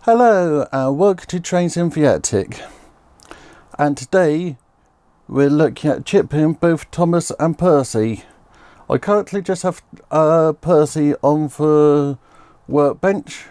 Hello and welcome to Trains in Viatic, and today we're looking at chipping both Thomas and Percy. I currently just have Percy on the workbench,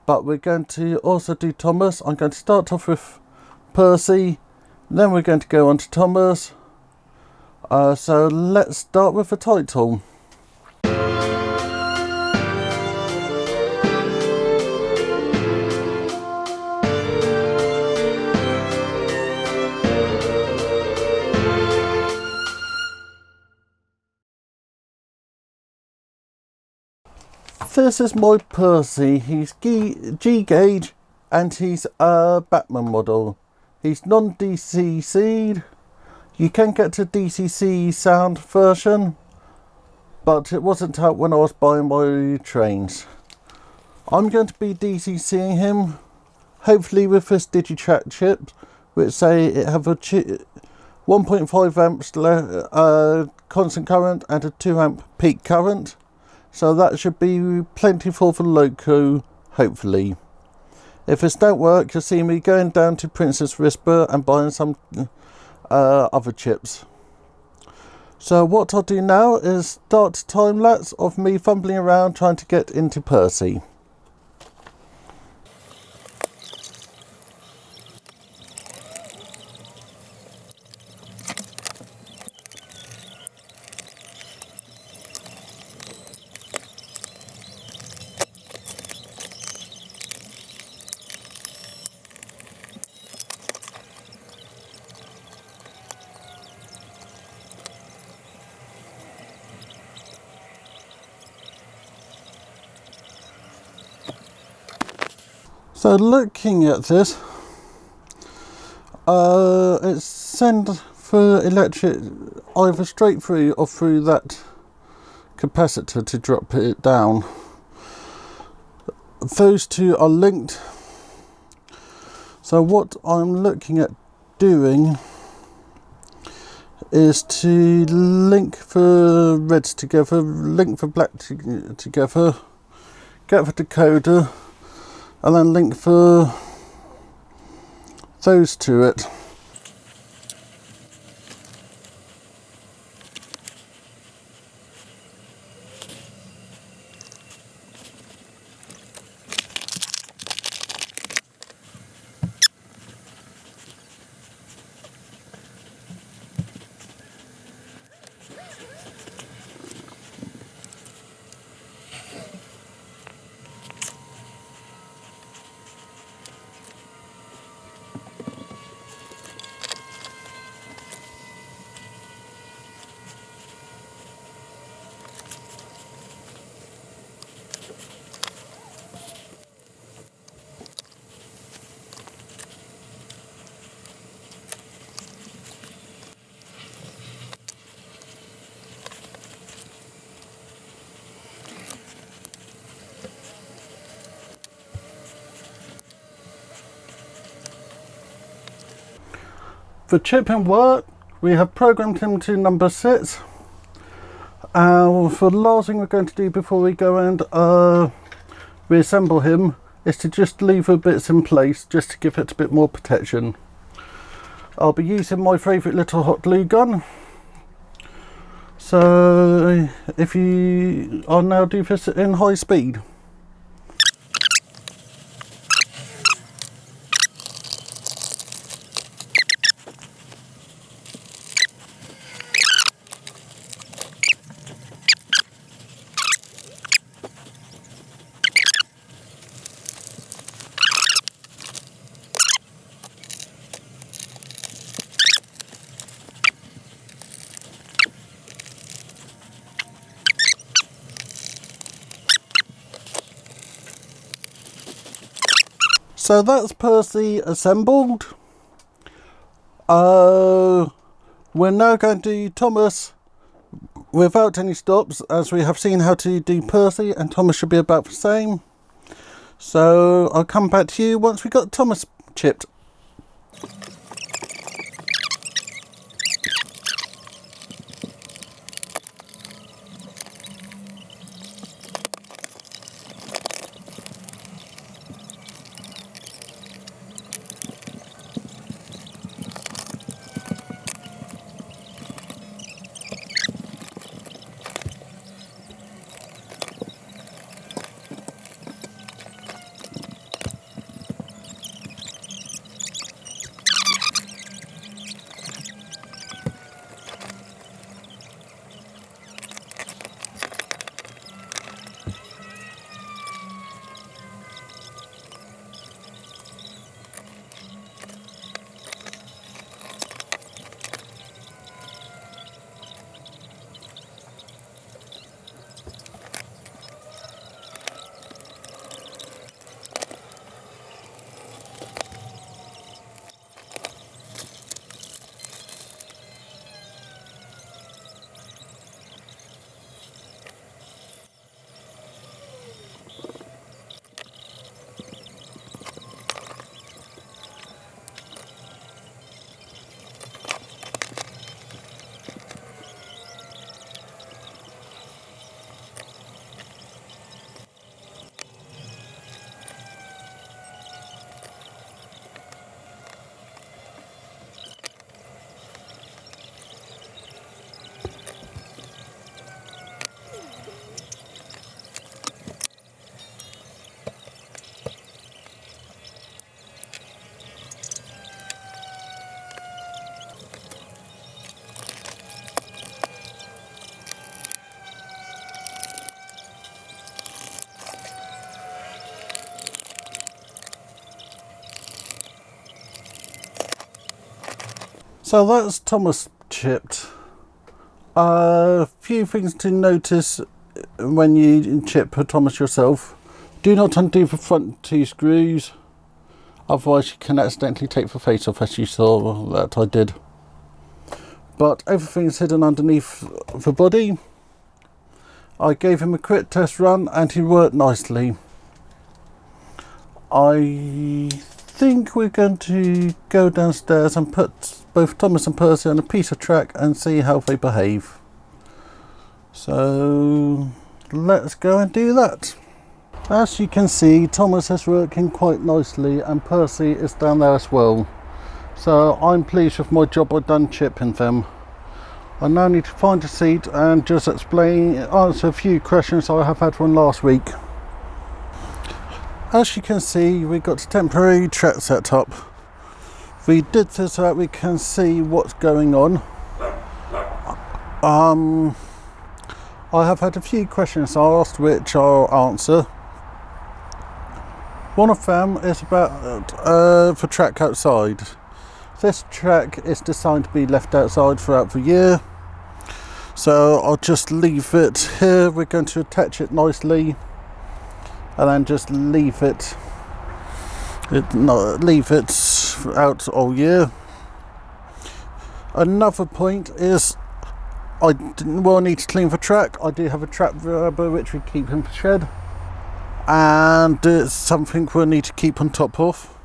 but we're going to also do Thomas. I'm going to start off with Percy, then we're going to go on to Thomas. So let's start with the title. This is my Percy. He's G gauge and he's a Bachmann model. He's non-DCC'd. You can get to DCC sound version, but it wasn't out when I was buying my trains. I'm going to be DCCing him, hopefully with this DigiTrack chip, which say it have a 1.5 amps constant current and a 2 amp peak current. So that should be plenty for the loco, hopefully. If this don't work, you'll see me going down to Princess Whisper and buying some other chips. So what I'll do now is start a time lapse of me fumbling around trying to get into Percy. So looking at this, it's send the electric either straight through or through that capacitor to drop it down. Those two are linked. So what I'm looking at doing is to link the reds together, link the black together, get the decoder, and then link those to it. For chipping work, we have programmed him to number 6. For the last thing we're going to do before we go and reassemble him is to just leave the bits in place just to give it a bit more protection. I'll be using my favourite little hot glue gun. So I'll now do this in high speed. So that's Percy assembled. We're now going to do Thomas without any stops, as we have seen how to do Percy, and Thomas should be about the same. So I'll come back to you once we got Thomas chipped. So that's Thomas chipped. A few things to notice when you chip Thomas yourself. Do not undo the front 2 screws, otherwise you can accidentally take the face off, as you saw that I did. But everything's hidden underneath the body. I gave him a quick test run and he worked nicely. I think we're going to go downstairs and put both Thomas and Percy on a piece of track and see how they behave. So let's go and do that. As you can see, Thomas is working quite nicely and Percy is down there as well. So I'm pleased with my job I've done chipping them. I now need to find a seat and just answer a few questions I have had from last week. As you can see, we got a temporary track set up. We did this so that we can see what's going on. I have had a few questions asked which I'll answer. One of them is about the track outside. This track is designed to be left outside throughout the year. So I'll just leave it here. We're going to attach it nicely and then just leave it out all year. Another point is I will need to clean the track. I do have a track rubber which we keep in the shed, and it's something we'll need to keep on top of.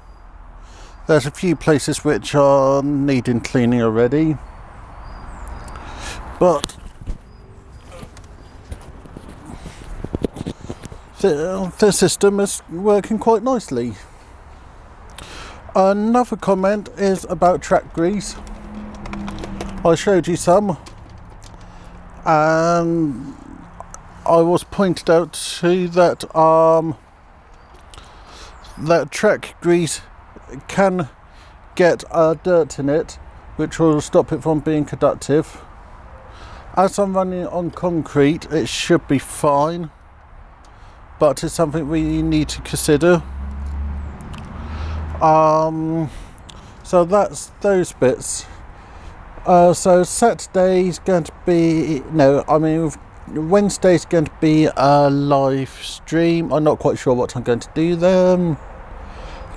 There's a few places which are needing cleaning already, but the system is working quite nicely. Another comment is about track grease. I showed you some and I was pointed out to that that track grease can get dirt in it, which will stop it from being conductive. As I'm running on concrete, it should be fine, but it's something we need to consider. So that's those bits. So Saturday's going to be Wednesday's going to be a live stream. I'm not quite sure what I'm going to do then.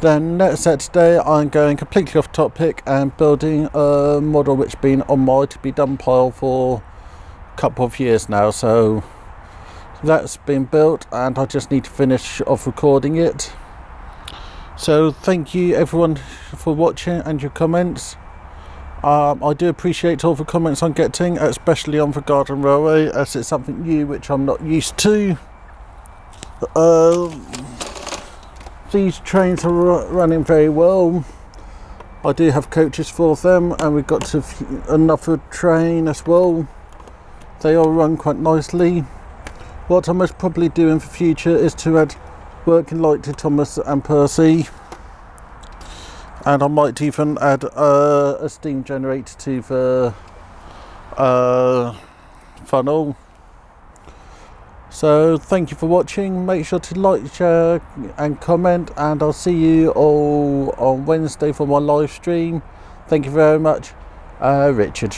Then next Saturday I'm going completely off topic and building a model which has been on my to be done pile for a couple of years now. So that's been built and I just need to finish off recording it. So thank you everyone for watching and your comments. I do appreciate all the comments I'm getting, especially on the Garden Railway, as it's something new which I'm not used to. These trains are running very well. I do have coaches for them, and we've got another train as well. They all run quite nicely. What I must probably do in the future is to add working light to Thomas and Percy, and I might even add a steam generator to the funnel. So thank you for watching. Make sure to like, share and comment, and I'll see you all on Wednesday for my live stream. Thank you very much. Richard.